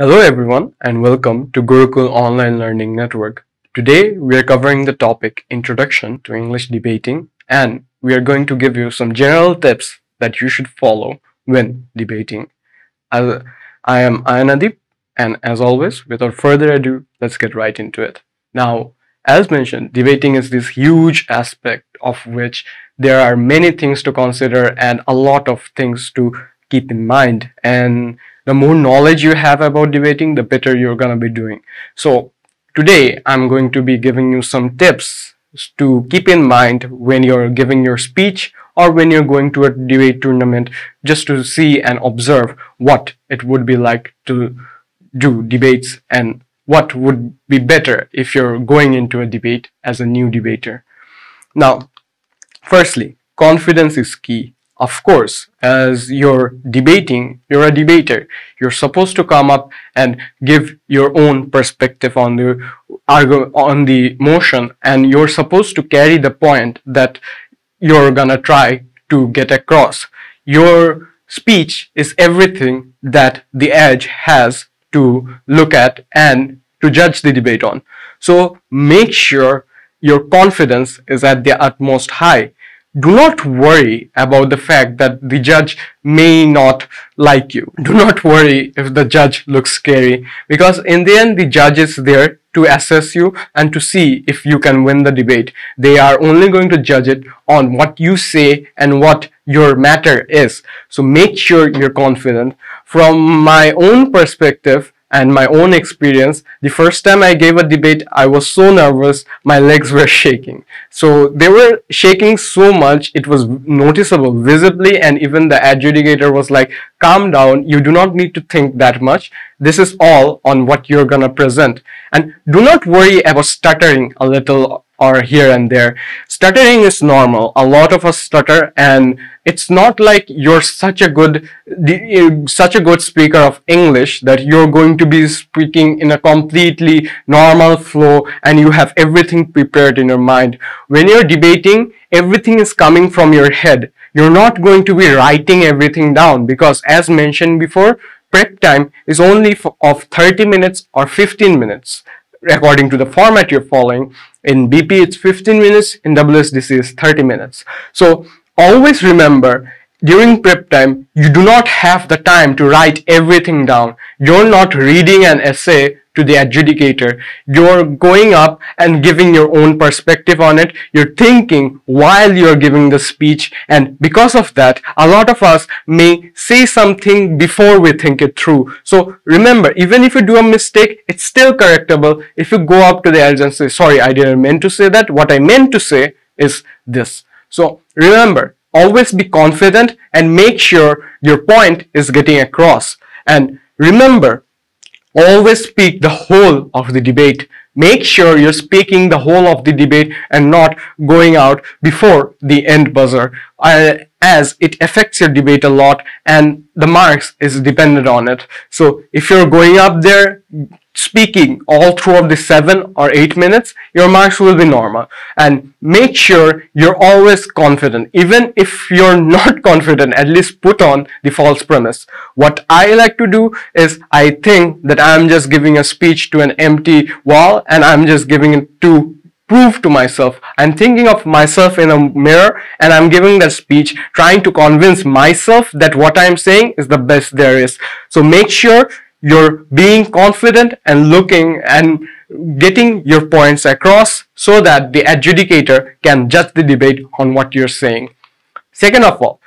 Hello everyone and welcome to Gurukul Online Learning Network. Today we are covering the topic Introduction to English Debating, and we are going to give you some general tips that you should follow when debating. I am Aian Adib, and as always, without further ado, let's get right into it. Now, as mentioned, debating is this huge aspect of which there are many things to consider and a lot of things to keep in mind, and the more knowledge you have about debating, the better you're going to be doing. So today I'm going to be giving you some tips to keep in mind when you're giving your speech or when you're going to a debate tournament, just to see and observe what it would be like to do debates and what would be better if you're going into a debate as a new debater. Now, firstly, confidence is key. Of course, as you're debating, you're a debater. You're supposed to come up and give your own perspective on the motion, and you're supposed to carry the point that you're gonna try to get across. Your speech is everything that the edge has to look at and to judge the debate on. So make sure your confidence is at the utmost high. Do not worry about the fact that the judge may not like you. Do not worry if the judge looks scary, because in the end the judge is there to assess you and to see if you can win the debate. They are only going to judge it on what you say and what your matter is. So make sure you're confident. From my own perspective and my own experience, the first time I gave a debate, I was so nervous, my legs were shaking. So they were shaking so much, it was noticeable visibly, and even the adjudicator was like, calm down, you do not need to think that much. This is all on what you're gonna present. And do not worry about stuttering a little or here and there. Stuttering is normal. A lot of us stutter, and it's not like you're such a good speaker of English that you're going to be speaking in a completely normal flow and you have everything prepared in your mind. When you're debating, everything is coming from your head. You're not going to be writing everything down, because as mentioned before, prep time is only of 30 minutes or 15 minutes. According to the format you're following, in BP it's 15 minutes, in WSDC it's 30 minutes. So always remember, during prep time, you do not have the time to write everything down. You're not reading an essay to the adjudicator. You're going up and giving your own perspective on it. You're thinking while you're giving the speech, and because of that, a lot of us may say something before we think it through. So remember, even if you do a mistake, it's still correctable. If you go up to the edge and say, sorry, I didn't mean to say that. What I meant to say is this. So remember, always be confident and make sure your point is getting across. And remember, always speak the whole of the debate. Make sure you're speaking the whole of the debate and not going out before the end buzzer, as it affects your debate a lot and the marks is dependent on it. So if you're going up there speaking all throughout the 7 or 8 minutes, your marks will be normal. And make sure you're always confident. Even if you're not confident, at least put on the false premise. What I like to do is, I think that I'm just giving a speech to an empty wall and I'm just giving it to prove to myself. I'm thinking of myself in a mirror and I'm giving that speech, trying to convince myself that what I'm saying is the best there is. So make sure you're being confident and looking and getting your points across so that the adjudicator can judge the debate on what you're saying. Second of all,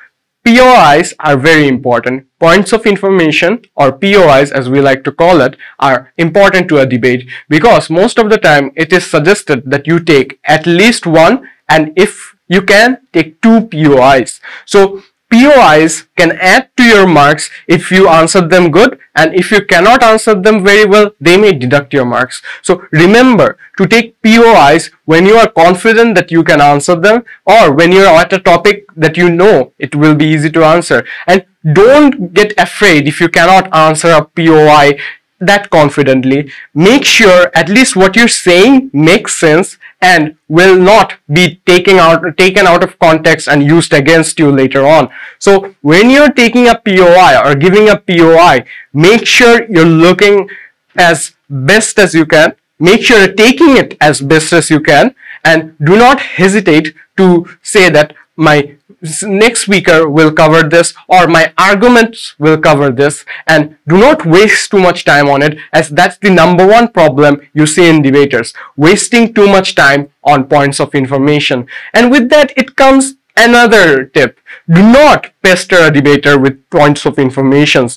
POIs are very important. Points of information, or POIs as we like to call it, are important to a debate, because most of the time it is suggested that you take at least one, and if you can, take 2 POIs. So POIs can add to your marks if you answer them good, and if you cannot answer them very well, they may deduct your marks. So remember to take POIs when you are confident that you can answer them, or when you're at a topic that you know it will be easy to answer. And don't get afraid if you cannot answer a POI. that confidently. Make sure at least what you're saying makes sense and will not be taken out of context and used against you later on. So when you're taking a POI or giving a POI, make sure you're looking as best as you can. Make sure you're taking it as best as you can, and do not hesitate to say that my next speaker will cover this or my arguments will cover this, and do not waste too much time on it, as that's the #1 problem you see in debaters, wasting too much time on points of information. And with that, it comes another tip: do not pester a debater with points of information.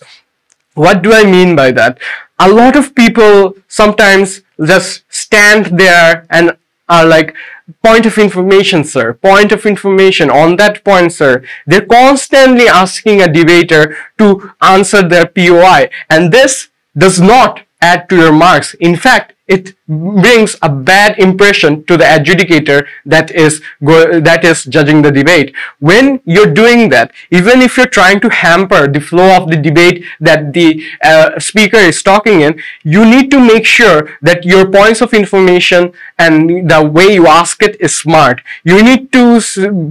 What do I mean by that? A lot of people sometimes just stand there and are like, point of information, sir, point of information on that point, sir. They're constantly asking a debater to answer their POI, and this does not add to your marks. In fact, it brings a bad impression to the adjudicator that is judging the debate. When you're doing that, even if you're trying to hamper the flow of the debate that the speaker is talking in, you need to make sure that your points of information and the way you ask it is smart. You need to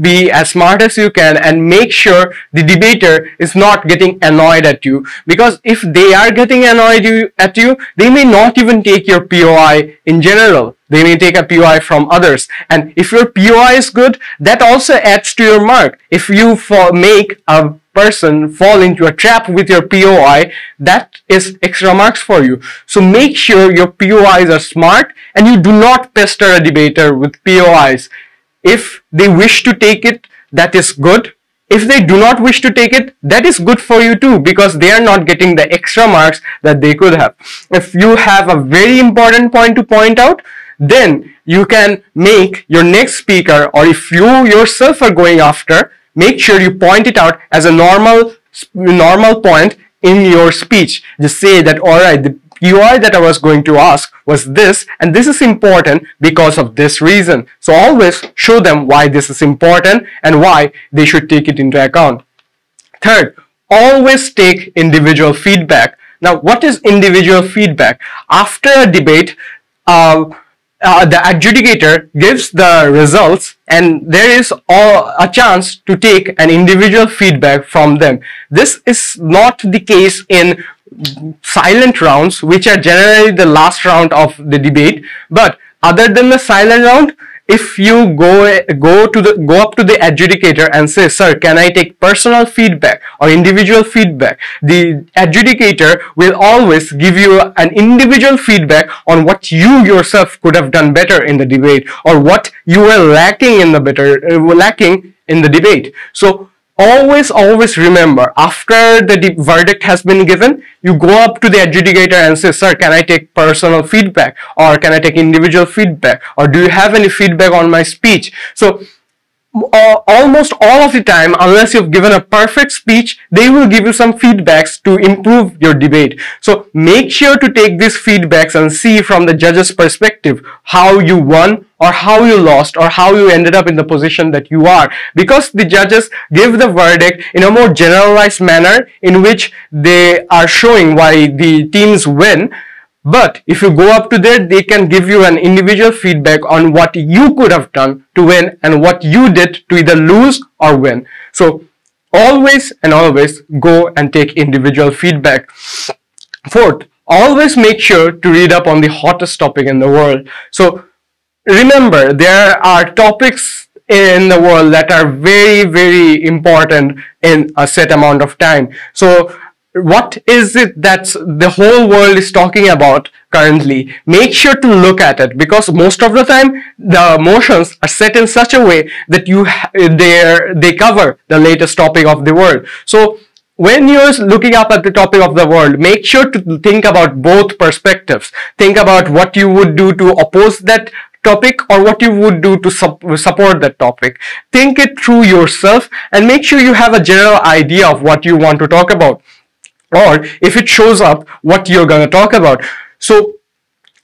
be as smart as you can and make sure the debater is not getting annoyed at you, because if they are getting annoyed at you, they may not even take your POI in general. They may take a POI from others, and if your POI is good, that also adds to your mark. If you make a person fall into a trap with your POI, that is extra marks for you. So make sure your POIs are smart, and you do not pester a debater with POIs. If they wish to take it, that is good. If they do not wish to take it, that is good for you too, because they are not getting the extra marks that they could have. If you have a very important point to point out, then you can make your next speaker, or if you yourself are going after, make sure you point it out as a normal point in your speech. Just say that, all right, the POI that I was going to ask was this, and this is important because of this reason. So always show them why this is important and why they should take it into account. Third, always take individual feedback. Now, what is individual feedback? After a debate, the adjudicator gives the results, and there is a chance to take an individual feedback from them. This is not the case in silent rounds, which are generally the last round of the debate. But other than the silent round, if you go up to the adjudicator and say, sir, can I take personal feedback or individual feedback, the adjudicator will always give you an individual feedback on what you yourself could have done better in the debate, or what you were lacking in the debate. So always remember, after the verdict has been given, you go up to the adjudicator and say, sir, can I take personal feedback, or can I take individual feedback, or do you have any feedback on my speech? So almost all of the time, unless you've given a perfect speech, they will give you some feedbacks to improve your debate. So make sure to take these feedbacks and see from the judge's perspective how you won, or how you lost, or how you ended up in the position that you are, because the judges give the verdict in a more generalized manner in which they are showing why the teams win. But if you go up to there, they can give you an individual feedback on what you could have done to win and what you did to either lose or win. So always go and take individual feedback. Fourth, always make sure to read up on the hottest topic in the world. So remember, there are topics in the world that are very important in a set amount of time. So what is it that the whole world is talking about currently? Make sure to look at it, because most of the time the motions are set in such a way that they cover the latest topic of the world. So when you're looking up at the topic of the world, make sure to think about both perspectives. Think about what you would do to oppose that topic, or what you would do to support that topic. Think it through yourself and make sure you have a general idea of what you want to talk about, or if it shows up, what you're going to talk about. So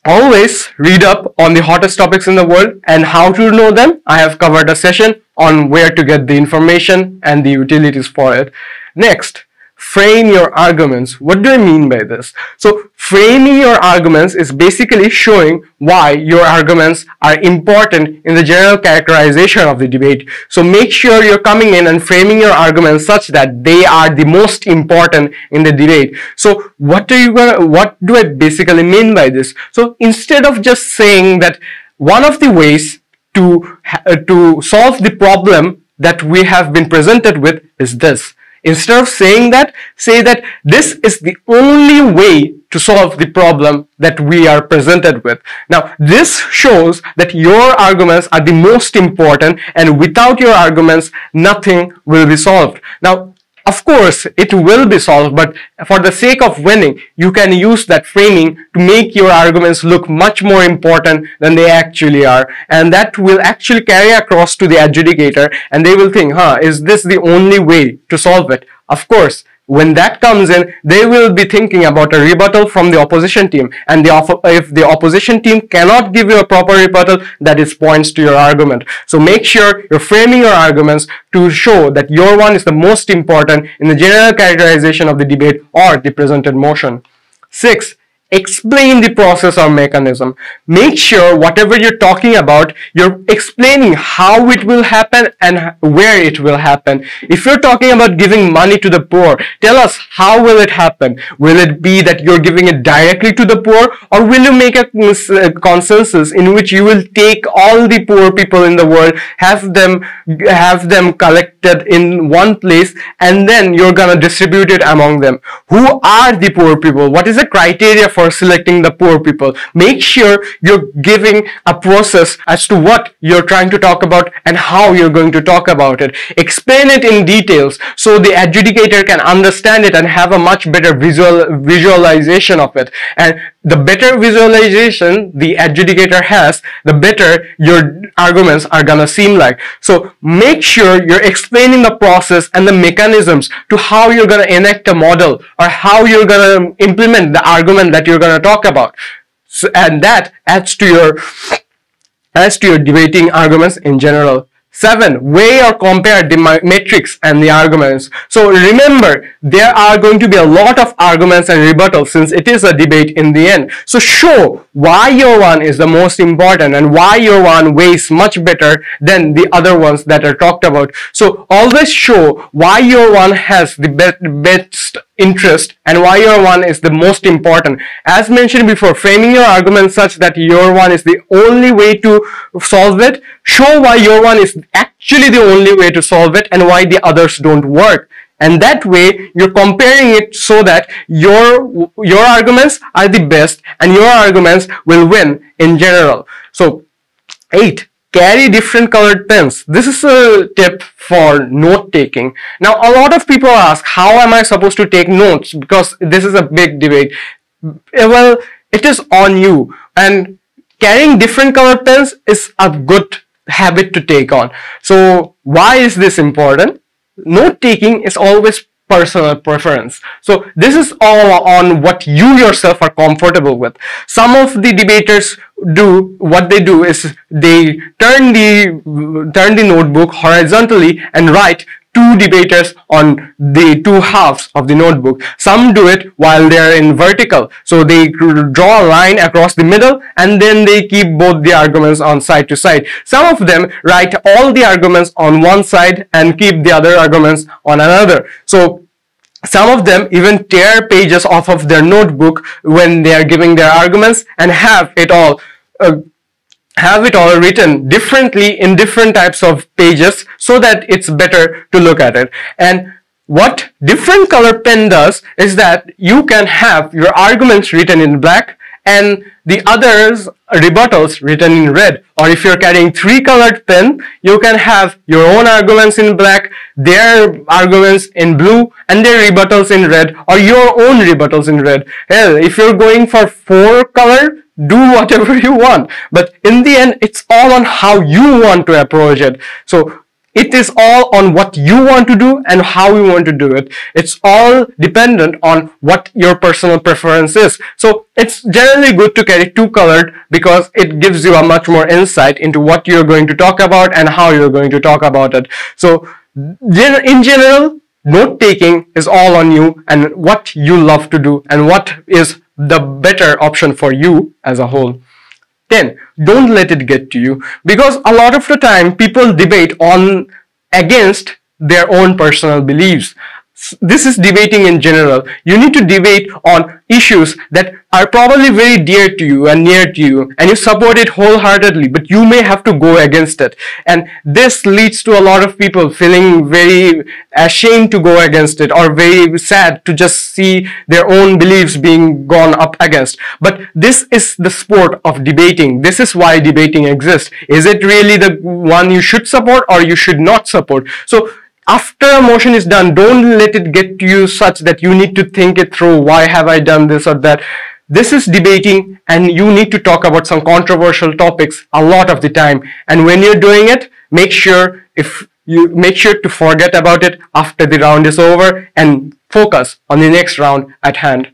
always read up on the hottest topics in the world, and how to know them. I have covered a session on where to get the information and the utilities for it. Next, frame your arguments. What do I mean by this? So framing your arguments is basically showing why your arguments are important in the general characterization of the debate. So make sure you're coming in and framing your arguments such that they are the most important in the debate. So what do I basically mean by this? So instead of just saying that one of the ways to solve the problem that we have been presented with is this. Instead of saying that, say that this is the only way to solve the problem that we are presented with. Now, this shows that your arguments are the most important, and without your arguments, nothing will be solved. Now, of course, it will be solved, but for the sake of winning, you can use that framing to make your arguments look much more important than they actually are. And that will actually carry across to the adjudicator, and they will think, is this the only way to solve it? Of course. When that comes in, they will be thinking about a rebuttal from the opposition team. And if the opposition team cannot give you a proper rebuttal, that is points to your argument. So make sure you're framing your arguments to show that your one is the most important in the general characterization of the debate or the presented motion. 6. Explain the process or mechanism. Make sure whatever you're talking about, you're explaining how it will happen and where it will happen. If you're talking about giving money to the poor, tell us how will it happen. Will it be that you're giving it directly to the poor, or will you make a consensus in which you will take all the poor people in the world, have them collected in one place, and then you're gonna distribute it among them? Who are the poor people? What is the criteria for selecting the poor people? Make sure you're giving a process as to what you're trying to talk about and how you're going to talk about it. Explain it in details so the adjudicator can understand it and have a much better visualization of it. And the better visualization the adjudicator has, the better your arguments are gonna seem like. So make sure you're explaining the process and the mechanisms to how you're gonna enact a model or how you're gonna implement the argument that you're gonna talk about. So, and that adds to your debating arguments in general. 7. Weigh or compare the metrics and the arguments. So remember, there are going to be a lot of arguments and rebuttals since it is a debate in the end. So show why your one is the most important and why your one weighs much better than the other ones that are talked about. So always show why your one has the best interest and why your one is the most important. As mentioned before, framing your argument such that your one is the only way to solve it. Show why your one is actually the only way to solve it and why the others don't work. And that way you're comparing it so that your arguments are the best and your arguments will win in general. So 8. Carry different colored pens. This is a tip for note taking. Now, a lot of people ask, how am I supposed to take notes? Because this is a big debate. Well, it is on you. And carrying different colored pens is a good habit to take on. So, why is this important? Note taking is always personal preference. So this is all on what you yourself are comfortable with. Some of the debaters what they do is they turn the notebook horizontally and write two debaters on the two halves of the notebook. Some do it while they are in vertical. So they draw a line across the middle and then they keep both the arguments on side to side. Some of them write all the arguments on one side and keep the other arguments on another. So some of them even tear pages off of their notebook when they are giving their arguments and have it all written differently in different types of pages so that it's better to look at it. And what different color pen does is that you can have your arguments written in black and the others rebuttals written in red. Or if you're carrying three colored pen, you can have your own arguments in black, their arguments in blue, and their rebuttals in red, or your own rebuttals in red. Hell, if you're going for four color, do whatever you want. But in the end, it's all on how you want to approach it. So it is all on what you want to do and how you want to do it. It's all dependent on what your personal preference is. So it's generally good to carry two colored because it gives you a much more insight into what you're going to talk about and how you're going to talk about it. So in general, Note taking is all on you and what you love to do and what is the better option for you as a whole. 10. Don't let it get to you, because a lot of the time people debate on against their own personal beliefs. This is debating in general. You need to debate on issues that are probably very dear to you and near to you, and you support it wholeheartedly, but you may have to go against it. And this leads to a lot of people feeling very ashamed to go against it, or very sad to just see their own beliefs being gone up against. But this is the sport of debating. This is why debating exists. Is it really the one you should support or you should not support? So after a motion is done, don't let it get to you such that you need to think it through. Why have I done this or that? This is debating, and you need to talk about some controversial topics a lot of the time. And when you're doing it, make sure to forget about it after the round is over and focus on the next round at hand.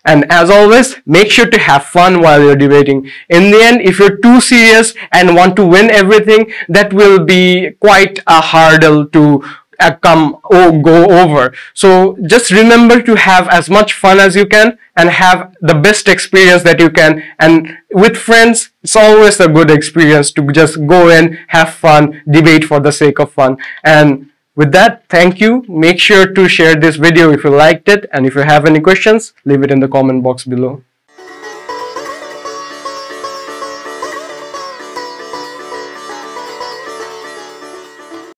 And as always, make sure to have fun while you're debating. In the end, if you're too serious and want to win everything, that will be quite a hurdle to go over. So just remember to have as much fun as you can and have the best experience that you can. And with friends, it's always a good experience to just go in, have fun, debate for the sake of fun. And with that, thank you. Make sure to share this video if you liked it, and if you have any questions, leave it in the comment box below.